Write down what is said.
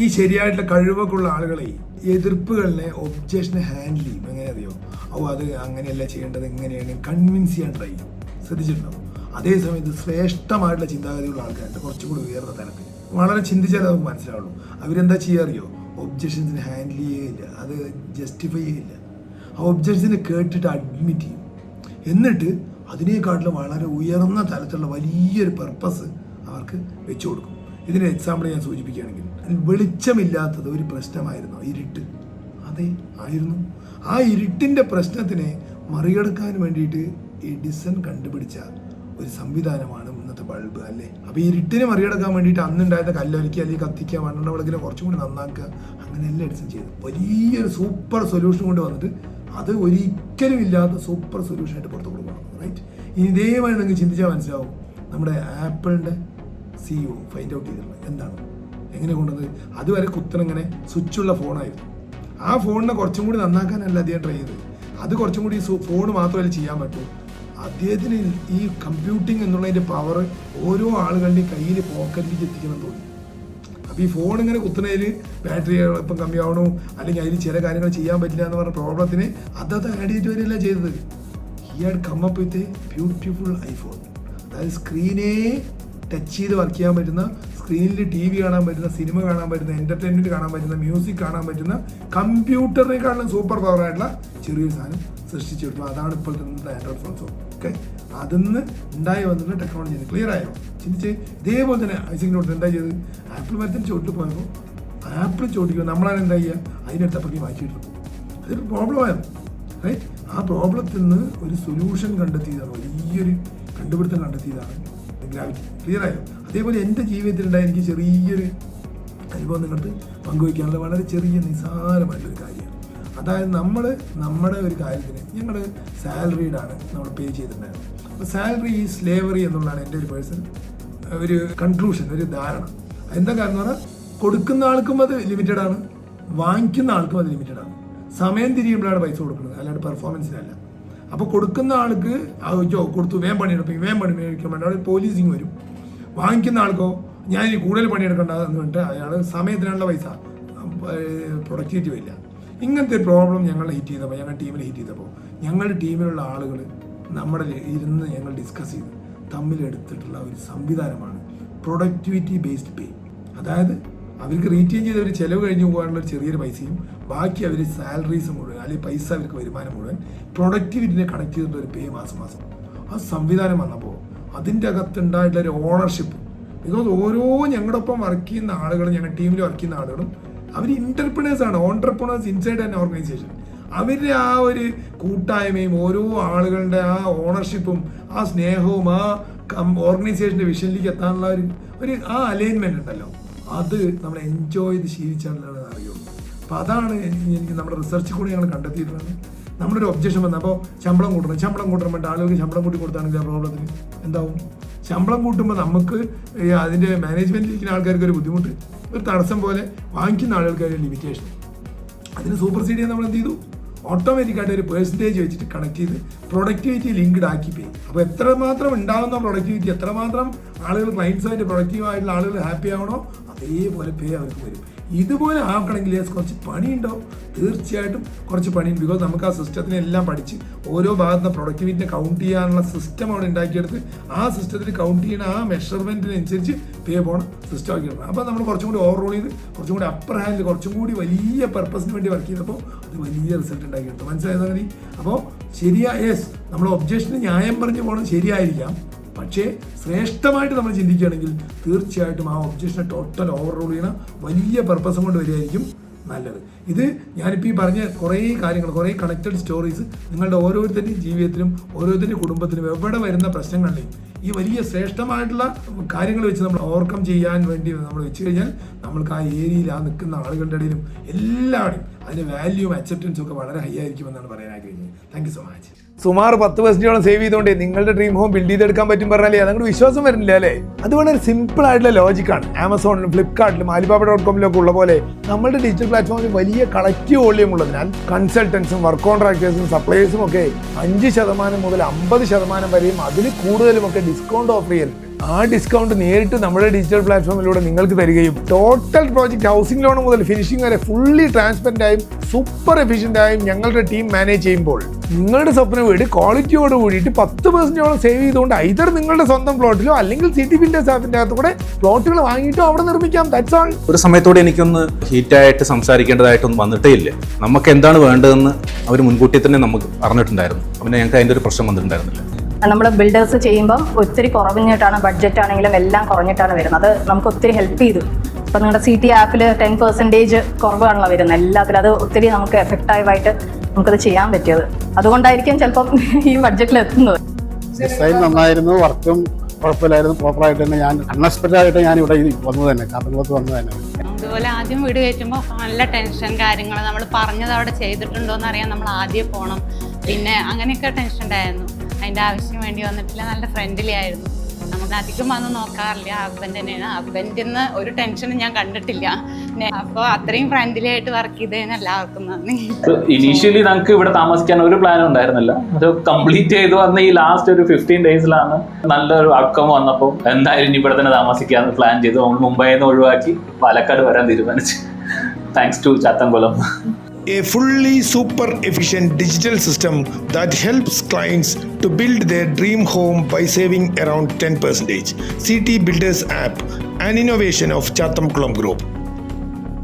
ഈ ശരിയായിട്ടുള്ള കഴിവൊക്കെയുള്ള ആളുകളെ എതിർപ്പുകളിനെ ഒബ്ജക്ഷനെ ഹാൻഡിൽ ചെയ്യും. എങ്ങനെ അറിയോ? അത് അങ്ങനെയല്ല ചെയ്യേണ്ടത്, എങ്ങനെയാണ് കൺവിൻസ് ചെയ്യാൻ ട്രൈ ചെയ്യും. ശ്രദ്ധിച്ചിട്ടുണ്ടാവും. അതേസമയത്ത് ശ്രേഷ്ഠമായിട്ടുള്ള ചിന്താഗതിയുള്ള ആൾക്കാരുണ്ട്, കുറച്ചും കൂടി ഉയർന്ന തലത്തിൽ. വളരെ ചിന്തിച്ചാലേ നമുക്ക് മനസ്സിലാവുള്ളൂ. അവരെന്താ ചെയ്യുക അറിയോ? ഒബ്ജക്ഷൻസിനെ ഹാൻഡിൽ ചെയ്യുകയില്ല, അത് ജസ്റ്റിഫൈ ചെയ്യില്ല. ആ ഒബ്ജക്ഷൻസിനെ കേട്ടിട്ട് അഡ്മിറ്റ് ചെയ്യും. എന്നിട്ട് അതിനേക്കാട്ടിലും വളരെ ഉയർന്ന തലത്തിലുള്ള വലിയൊരു പർപ്പസ് അവർക്ക് വെച്ചു കൊടുക്കും. ഇതിന് എക്സാമ്പിൾ ഞാൻ സൂചിപ്പിക്കുകയാണെങ്കിൽ, വെളിച്ചമില്ലാത്തത് ഒരു പ്രശ്നമായിരുന്നു, ഇരുട്ട്. അതെ, ആയിരുന്നു. ആ ഇരുട്ടിൻ്റെ പ്രശ്നത്തിനെ മറികടക്കാൻ വേണ്ടിയിട്ട് എഡിസൺ കണ്ടുപിടിച്ച ഒരു സംവിധാനമാണ് ഇന്നത്തെ ബൾബ്, അല്ലേ? അപ്പോൾ ഈ ഇരുട്ടിനെ മറികടക്കാൻ വേണ്ടിയിട്ട് അന്നുണ്ടായിരുന്ന കല്ലൊലിക്കുക അല്ലെങ്കിൽ കത്തിക്കുക, മണ്ണെണ്ണ വിളക്കിനെ കുറച്ചും കൂടി നന്നാക്കുക, അങ്ങനെയല്ല എഡിസൺ ചെയ്തു. വലിയൊരു സൂപ്പർ സൊല്യൂഷൻ കൊണ്ട് വന്നിട്ട് അത് ഒരിക്കലും ഇല്ലാത്ത സൂപ്പർ സൊല്യൂഷനായിട്ട് പുറത്തു കൊടുക്കണം. റൈറ്റ്? ഇനി ഇതേമായി നിങ്ങൾക്ക് ചിന്തിച്ചാൽ മനസ്സിലാവും. നമ്മുടെ ആപ്പിളിൻ്റെ CEO ഫൈൻഡ് ഔട്ട് ചെയ്തിട്ടുള്ളത് എന്താണ്, എങ്ങനെ കൊണ്ടത്? അതുവരെ കുത്തനങ്ങനെ സ്വിച്ചുള്ള ഫോണായിരുന്നു. ആ ഫോണിനെ കുറച്ചും കൂടി നന്നാക്കാനല്ല അദ്ദേഹം ട്രൈ ചെയ്തത്. അത് കുറച്ചും കൂടി ഫോൺ മാത്രമല്ല ചെയ്യാൻ പറ്റും. അദ്ദേഹത്തിന് ഈ കമ്പ്യൂട്ടിങ് എന്നുള്ളതിൻ്റെ പവർ ഓരോ ആളുകളുടെയും കയ്യിൽ പോക്കറ്റിലേക്ക് എത്തിക്കണം തോന്നി. അപ്പോൾ ഈ ഫോൺ ഇങ്ങനെ കുത്തുന്നതിൽ ബാറ്ററി ഇപ്പം കമ്മിയാവണോ അല്ലെങ്കിൽ അതിൽ ചില കാര്യങ്ങൾ ചെയ്യാൻ പറ്റില്ല എന്ന് പറഞ്ഞ പ്രോബ്ലത്തിന് അത് ആഡ് ചെയ്തിട്ട് വരികയല്ല ചെയ്തത്. He had come up with a beautiful iPhone. അതായത് സ്ക്രീനെ ടച്ച് ചെയ്ത് വർക്ക് ചെയ്യാൻ പറ്റുന്ന, സ്ക്രീനിൽ TV കാണാൻ പറ്റുന്ന, സിനിമ കാണാൻ പറ്റുന്ന, എൻ്റർടൈൻമെൻറ്റ് കാണാൻ പറ്റുന്ന, മ്യൂസിക് കാണാൻ പറ്റുന്ന, കമ്പ്യൂട്ടറിനെക്കാളും സൂപ്പർ പവറായിട്ടുള്ള ചെറിയൊരു സാധനം സൃഷ്ടിച്ചെടുത്തു. അതാണ് ഇപ്പോഴത്തെ ആൻഡ്രോയിഡ് ഫോൺസ്. ഓക്കെ, അതിന്ന് ഉണ്ടായി വന്നിട്ട് ടെക്നോളജി ക്ലിയർ ആയോ? ചിന്തിച്ച് ഇതേപോലെ തന്നെ ഐസിക് നോട്ട് എന്താ ചെയ്തത്? ആപ്പിൾ മരത്തിന് ചോട്ടിൽ പോയപ്പോൾ ആപ്പിൾ ചോട്ടിക്കുക നമ്മളാണ് എന്താ ചെയ്യുക? അതിനടുത്തപ്പുറത്തേക്ക് മാറ്റിയിട്ട് അതൊരു പ്രോബ്ലമായിരുന്നു. റൈറ്റ്? ആ പ്രോബ്ലത്തിൽ നിന്ന് ഒരു സൊല്യൂഷൻ കണ്ടെത്തിയതാണ്, വലിയൊരു കണ്ടുപിടുത്തം കണ്ടെത്തിയതാണ് ഗ്രാവിറ്റി. ക്ലിയർ ആയോ? അതേപോലെ എൻ്റെ ജീവിതത്തിലുണ്ടായ എനിക്ക് ചെറിയൊരു അനുഭവം നിങ്ങൾക്ക് പങ്കുവയ്ക്കാനുള്ള വളരെ ചെറിയ നിസ്സാരമായിട്ടൊരു കാര്യമാണ്. അതായത് നമ്മുടെ ഒരു കാര്യത്തിന് ഞങ്ങൾ സാലറീഡാണ് നമ്മൾ പേ ചെയ്തിട്ടുണ്ടായിരുന്നത്. അപ്പോൾ സാലറി ഈ സ്ലേവറി എന്നുള്ളതാണ് എൻ്റെ ഒരു ഒരു കൺക്ലൂഷൻ, ഒരു ധാരണ. എന്താ കാരണം എന്ന് പറഞ്ഞാൽ, കൊടുക്കുന്ന ആൾക്കും അത് ലിമിറ്റഡ് ആണ്, വാങ്ങിക്കുന്ന ആൾക്കും അത് ലിമിറ്റഡ് ആണ്. സമയം തിരിയുമ്പോഴാണ് പൈസ കൊടുക്കുന്നത്, അല്ലാണ്ട് പെർഫോമൻസിനല്ല. അപ്പോൾ കൊടുക്കുന്ന ആൾക്ക് കൊടുത്തു വേഗം പണിയെടുക്കും, വേഗം പണി മേടിക്കാൻ വേണ്ടി അവിടെ പോലീസിങ് വരും. വാങ്ങിക്കുന്ന ആൾക്കോ ഞാൻ ഇനി കൂടുതൽ പണിയെടുക്കേണ്ട എന്ന് പറഞ്ഞിട്ട് അയാൾ സമയത്തിനുള്ള പൈസ, പ്രൊഡക്ടിവിറ്റി വരില്ല. ഇങ്ങനത്തെ ഒരു പ്രോബ്ലം ഞങ്ങൾ ടീമിൽ ഹിറ്റ് ചെയ്തപ്പോൾ ഞങ്ങളുടെ ടീമിലുള്ള ആളുകൾ ഇരുന്ന് ഞങ്ങൾ ഡിസ്കസ് ചെയ്ത് തമ്മിലെടുത്തിട്ടുള്ള ഒരു സംവിധാനമാണ് പ്രൊഡക്ടിവിറ്റി ബേസ്ഡ് പേ. അതായത് അവർക്ക് റീറ്റെയിൻ ചെയ്ത ഒരു ചിലവ് കഴിഞ്ഞു പോകാനുള്ള ഒരു ചെറിയൊരു പൈസയും ബാക്കി അവർ സാലറീസ് മുഴുവൻ അല്ലെങ്കിൽ പൈസ അവർക്ക് വരുമാനം മുഴുവൻ പ്രൊഡക്ടിവിറ്റിനെ കണക്ട് ചെയ്തിട്ടുള്ള ഒരു പേ മാസം. ആ സംവിധാനം വന്നപ്പോൾ അതിൻ്റെ അകത്തുണ്ടായിട്ടുള്ള ഒരു ഓണർഷിപ്പ്, ബിക്കോസ് ഓരോ ഞങ്ങളുടെ ഒപ്പം വർക്ക് ചെയ്യുന്ന ആളുകളും ഞങ്ങളുടെ ടീമിൽ വർക്ക് ചെയ്യുന്ന ആളുകളും അവർ ഇന്റർപ്രണേഴ്സാണ്, ഓൺട്രപ്രണേഴ്സ് ഇൻസൈഡ് ആൻ ഓർഗനൈസേഷൻ. അവരുടെ ആ ഒരു കൂട്ടായ്മയും ഓരോ ആളുകളുടെ ആ ഓണർഷിപ്പും ആ സ്നേഹവും ആ ഓർഗനൈസേഷൻ്റെ വിഷനിലേക്ക് എത്താനുള്ള ഒരു ആ അലൈൻമെന്റ് ഉണ്ടല്ലോ, അത് നമ്മൾ എൻജോയ് ചെയ്ത് ശീലിച്ചാലാണ് അറിയുള്ളൂ. അപ്പോൾ അതാണ് എനിക്ക് നമ്മുടെ റിസർച്ചിൽ കൂടി ഞങ്ങൾ കണ്ടെത്തിയിട്ടുള്ളത്. നമ്മളൊരു ഒബ്ജക്ഷൻ വന്നത്, അപ്പോൾ ശമ്പളം കൂട്ടണം വേണ്ട ആളുകൾക്ക് ശമ്പളം കൂട്ടി കൊടുത്താണെങ്കിൽ ആ പ്രോബ്ലത്തിന് എന്താവും? ശമ്പളം കൂട്ടുമ്പോൾ നമുക്ക് അതിൻ്റെ മാനേജ്മെൻറ്റിലിരിക്കുന്ന ആൾക്കാർക്ക് ഒരു ബുദ്ധിമുട്ട്, ഒരു തടസ്സം പോലെ വാങ്ങിക്കുന്ന ആളുകൾക്ക് ഒരു ലിമിറ്റേഷൻ. അതിന് സൂപ്പർസീഡ് ചെയ്യാൻ നമ്മൾ എന്ത് ചെയ്തു? ഓട്ടോമാറ്റിക്കായിട്ട് ഒരു പെർസെൻറ്റേജ് വെച്ചിട്ട് കണക്ട് ചെയ്ത് പ്രൊഡക്ടിവിറ്റി ലിങ്ക്ഡ് ആക്കി പേ. അപ്പോൾ എത്രമാത്രം ഉണ്ടാകുന്ന പ്രൊഡക്ടിവിറ്റി, എത്രമാത്രം ആളുകൾ ക്ലയൻസുമായിട്ട് പ്രൊഡക്റ്റീവായിട്ടുള്ള ആളുകൾ ഹാപ്പി ആവണോ അതേപോലെ പേ അവർക്ക് വരും. ഇതുപോലെ ആക്കണമെങ്കിൽ കുറച്ച് പണിയുണ്ടാവും, തീർച്ചയായിട്ടും കുറച്ച് പണിയുണ്ട്. ബിക്കോസ് നമുക്ക് ആ സിസ്റ്റത്തിനെ എല്ലാം പഠിച്ച് ഓരോ ഭാഗത്തുനിന്ന് പ്രൊഡക്ടിവിറ്റിനെ കൗണ്ട് ചെയ്യാനുള്ള സിസ്റ്റം അവിടെ ഉണ്ടാക്കിയെടുത്ത് ആ സിസ്റ്റത്തിൽ കൗണ്ട് ചെയ്യുന്ന ആ മെഷർമെൻറ്റിനനുസരിച്ച് പേ പോകണ സിസ്റ്റം ആക്കിയെടുക്കണം. അപ്പോൾ നമ്മൾ കുറച്ചും കൂടി ഓവർ റോൾ ചെയ്ത് കുറച്ചും കൂടി അപ്പർ ഹാൻഡിൽ കുറച്ചും കൂടി വലിയ പർപ്പസിന് വേണ്ടി വർക്ക് ചെയ്തപ്പോൾ അത് വലിയ റിസൾട്ട് ഉണ്ടാക്കിയെടുത്തു. മനസ്സിലായത് അങ്ങനെ? അപ്പോൾ യെസ്, നമ്മൾ ഒബ്ജക്ഷന് ന്യായം പറഞ്ഞു പോകണം, ശരിയായിരിക്കാം. പക്ഷേ ശ്രേഷ്ഠമായിട്ട് നമ്മൾ ചിന്തിക്കുകയാണെങ്കിൽ തീർച്ചയായിട്ടും ആ ഒബ്ജക്ഷനെ ടോട്ടൽ ഓവർ റോൾ ചെയ്യണ വലിയ പർപ്പസും കൊണ്ട് വരികയായിരിക്കും നല്ലത്. ഇത് ഞാനിപ്പോൾ ഈ പറഞ്ഞ കുറേ കാര്യങ്ങൾ, കുറേ കണക്റ്റഡ് സ്റ്റോറീസ് നിങ്ങളുടെ ഓരോരുത്തരുടെയും ജീവിതത്തിലും ഓരോരുത്തരുടെയും കുടുംബത്തിലും എവിടെ വരുന്ന പ്രശ്നങ്ങളിലെയും ഈ വലിയ ശ്രേഷ്ഠമായിട്ടുള്ള കാര്യങ്ങൾ വെച്ച് നമ്മൾ ഓവർകം ചെയ്യാൻ വേണ്ടി നമ്മൾ വെച്ച് കഴിഞ്ഞാൽ നമ്മൾക്ക് ആ ഏരിയയിൽ ആ നിൽക്കുന്ന ആളുകളുടെ ഇടയിലും എല്ലാവരുടെയും അതിൻ്റെ വാല്യൂവും അക്സെപ്റ്റൻസും ഒക്കെ വളരെ ഹൈ ആയിരിക്കുമെന്നാണ് പറയാൻ ആഗ്രഹിക്കുന്നത്. Thank you so much. സുമാർ 10% സേവ് ചെയ്തുകൊണ്ട് നിങ്ങളുടെ ഡ്രീം ഹോം ബിൽഡ് ചെയ്തെടുക്കാൻ പറ്റും പറഞ്ഞാലേ അതങ്ങോട്ട് വിശ്വാസം വരുന്നില്ല അല്ലേ? അത് വളരെ സിമ്പിൾ ആയിട്ടുള്ള ലോജിക്കാണ്. ആമസോണിലും ഫ്ലിപ്കാർട്ടിലും alibaba.com ഒക്കെ ഉള്ള പോലെ നമ്മുടെ ഡിജിറ്റൽ പ്ലാറ്റ്ഫോമിൽ വലിയ കളക്റ്റീവ് വോള്യം ഉള്ളതിനാൽ കൺസൾട്ടൻസും വർക്ക് കോൺട്രാക്ടേഴ്സും സപ്ലൈസും ഒക്കെ 5% മുതൽ 50% വരെയും അതിൽ കൂടുതലും ഒക്കെ ഡിസ്കൗണ്ട് ഓഫർ ചെയ്യുന്നുണ്ട്. ആ ഡിസ്കൗണ്ട് നേരിട്ട് നമ്മുടെ ഡിജിറ്റൽ പ്ലാറ്റ്ഫോമിലൂടെ നിങ്ങൾക്ക് തരികയും ടോട്ടൽ പ്രോജക്റ്റ് ഹൗസിംഗ് ലോൺ മുതൽ ഫിനിഷിംഗ് വരെ ഫുള്ളി ട്രാൻസ്പെറൻ്റ് ആയും സൂപ്പർ എഫിഷ്യൻ്റ് ആയും ഞങ്ങളുടെ ടീം മാനേജ് ചെയ്യുമ്പോൾ നിങ്ങളുടെ സ്വപ്ന വീട് ക്വാളിറ്റിയോട് കൂടിയിട്ട് 10% സേവ് ചെയ്തുകൊണ്ട് ഐതർ നിങ്ങളുടെ സ്വന്തം പ്ലോട്ടിലോ അല്ലെങ്കിൽ സിറ്റി ബിൽഡേഴ്സ് ആപ്പിൻ്റെ അകത്ത് കൂടെ പ്ലോട്ടുകൾ വാങ്ങിയിട്ടോ അവിടെ നിർമ്മിക്കാം. That's all. ഒരു സമയത്തോടെ എനിക്കൊന്ന് ഹീറ്റായിട്ട് സംസാരിക്കേണ്ടതായിട്ടൊന്നും വന്നിട്ടേ ഇല്ല. നമുക്ക് എന്താണ് വേണ്ടതെന്ന് അവർ മുൻകൂട്ടി തന്നെ നമുക്ക് പറഞ്ഞിട്ടുണ്ടായിരുന്നു. പിന്നെ ഞങ്ങൾക്ക് അതിൻ്റെ ഒരു പ്രശ്നം വന്നിട്ടുണ്ടായിരുന്നില്ല. നമ്മൾ ബിൽഡേഴ്സ് ചെയ്യുമ്പം ഒത്തിരി കുറഞ്ഞിട്ടാണ്, ബഡ്ജറ്റ് ആണെങ്കിലും എല്ലാം കുറഞ്ഞിട്ടാണ് വരുന്നത്. അത് നമുക്ക് ഒത്തിരി ഹെൽപ്പ് ചെയ്തു. ഇപ്പം നിങ്ങളുടെ CT ആപ്പിൽ 10% കുറവാണല്ലോ വരുന്നത് എല്ലാത്തിലും. അത് ഒത്തിരി നമുക്ക് എഫക്റ്റീവായിട്ട് നമുക്കത് ചെയ്യാൻ പറ്റിയത്. അതുകൊണ്ടായിരിക്കും ചിലപ്പം ഈ ബഡ്ജറ്റിൽ എത്തുന്നത്. ഡിസൈൻ നന്നായിരുന്നു, വർക്കും കുഴപ്പമില്ലായിരുന്നു. പ്രോപ്പറായിട്ട് തന്നെ ഞാൻ അൺഎക്സ്പെക്റ്റഡ് ആയിട്ട് ഞാൻ ഇവിടെ വന്നത് തന്നെ, കാസർഗോഡ് വന്നത് തന്നെ. അതുപോലെ ആദ്യം വീട് കയറ്റുമ്പോൾ നല്ല ടെൻഷൻ കാര്യങ്ങൾ, നമ്മൾ പറഞ്ഞത് അവിടെ ചെയ്തിട്ടുണ്ടോ എന്ന് അറിയാൻ നമ്മൾ ആദ്യം പോകണം. പിന്നെ അങ്ങനെയൊക്കെ ടെൻഷൻ ഉണ്ടായിരുന്നു. അതിൻ്റെ ആവശ്യം വേണ്ടി വന്നിട്ടില്ല. നല്ല ഫ്രണ്ട്ലി ആയിരുന്നു. നമുക്ക് അധികം വന്ന് നോക്കാറില്ല. ഹസ്ബൻഡ് തന്നെയാണ്. ഹസ്ബൻഡിൽ നിന്ന് ഒരു ടെൻഷനും ഞാൻ കണ്ടിട്ടില്ല. അപ്പോൾ അത്രയും ഫ്രണ്ട്ലി ആയിട്ട് വർക്ക് ചെയ്തതിന് എല്ലാവർക്കും നന്ദി. ഇനീഷ്യലി നമുക്ക് ഇവിടെ താമസിക്കാൻ ഒരു പ്ലാനും ഉണ്ടായിരുന്നില്ല. അത് കംപ്ലീറ്റ് ചെയ്ത് വന്ന് ഈ ലാസ്റ്റ് ഒരു 15 ഡേയ്സിലാണ് നല്ലൊരു ഔട്ട്കം വന്നപ്പോൾ എന്തായാലും ഇനി ഇവിടെ തന്നെ താമസിക്കാമെന്ന് പ്ലാൻ ചെയ്തു. നമ്മൾ മുംബൈയിൽ നിന്ന് ഒഴിവാക്കി പാലക്കാട് വരാൻ തീരുമാനിച്ചു. Thanks to Chathankulam. A fully super efficient digital system that helps clients to build their dream home by saving around 10%. CT Builders app, an innovation of Chathamkulam Group.